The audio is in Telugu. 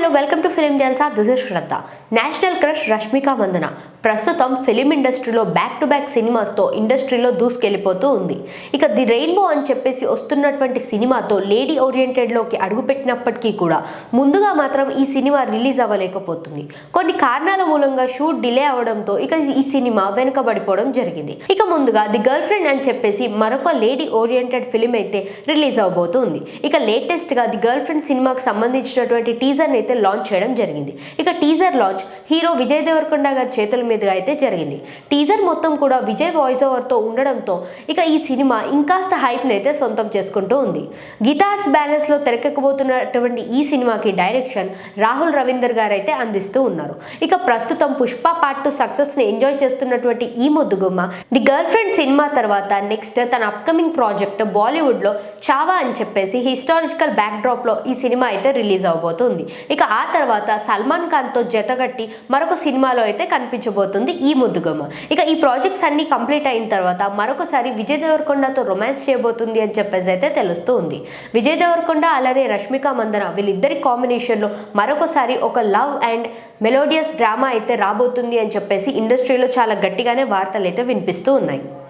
Hello welcome to film Jalsa. This is Shraddha. National crush Rashmika Mandanna ప్రస్తుతం ఫిలిం ఇండస్ట్రీలో బ్యాక్ టు బ్యాక్ సినిమాస్తో ఇండస్ట్రీలో దూసుకెళ్ళిపోతూ ఉంది. ఇక ది రెయిన్బో అని చెప్పేసి వస్తున్నటువంటి సినిమాతో లేడీ ఓరియంటెడ్లోకి అడుగుపెట్టినప్పటికీ కూడా ముందుగా మాత్రం ఈ సినిమా రిలీజ్ అవ్వలేకపోతుంది. కొన్ని కారణాల మూలంగా షూట్ డిలే అవడంతో ఇక ఈ సినిమా వెనుకబడిపోవడం జరిగింది. ఇక ముందుగా ది గర్ల్ ఫ్రెండ్ అని చెప్పేసి మరొక లేడీ ఓరియంటెడ్ ఫిలిం అయితే రిలీజ్ అవబోతుంది. ఇక లేటెస్ట్గా ది గర్ల్ ఫ్రెండ్ సినిమాకి సంబంధించినటువంటి టీజర్ అయితే లాంచ్ చేయడం జరిగింది. ఇక teaser launch hero Vijay Devarakonda గారి చేతుల మీదుగా అయితే జరిగింది. టీజర్ మొత్తం కూడా విజయ్ వాయిస్ ఓవర్ తో ఉండడంతో ఇక ఈ సినిమా ఇంకాస్త హైప్ అయితే సొంతం చేసుకుంటూ ఉంది. గీతా ఆర్ట్స్ బ్యానర్స్ లో తెరకెక్కబోతున్నటువంటి ఈ సినిమాకి డైరెక్షన్ రాహుల్ రవీందర్ గారు అయితే అందిస్తూ ఉన్నారు. ఇక ప్రస్తుతం పుష్ప పార్ట్ 2 సక్సెస్ ని ఎంజాయ్ చేస్తున్నటువంటి ఈ ముద్దుగుమ్మ ది గర్ల్ ఫ్రెండ్ సినిమా తర్వాత నెక్స్ట్ తన అప్కమింగ్ ప్రాజెక్ట్ బాలీవుడ్ లో చావా అని చెప్పేసి హిస్టారికల్ బ్యాక్ డ్రాప్ లో ఈ సినిమా అయితే రిలీజ్ అవబోతుంది. ఇక ఆ తర్వాత సల్మాన్ ఖాన్ తో జతగట్టి మరొక సినిమాలో అయితే కనిపించబోతుంది ఈ ముద్దుగుమ్మ. ఇక ఈ ప్రాజెక్ట్స్ అన్ని కంప్లీట్ అయిన తర్వాత మరొకసారి విజయ్ దేవరకొండతో రొమాన్స్ చేయబోతుంది అని చెప్పేసి అయితే తెలుస్తూ ఉంది. విజయ్ దేవరకొండ అలానే రష్మిక మందన వీళ్ళిద్దరి కాంబినేషన్లో మరొకసారి ఒక లవ్ అండ్ మెలోడియస్ డ్రామా అయితే రాబోతుంది అని చెప్పేసి ఇండస్ట్రీలో చాలా గట్టిగానే వార్తలు అయితే వినిపిస్తూ ఉన్నాయి.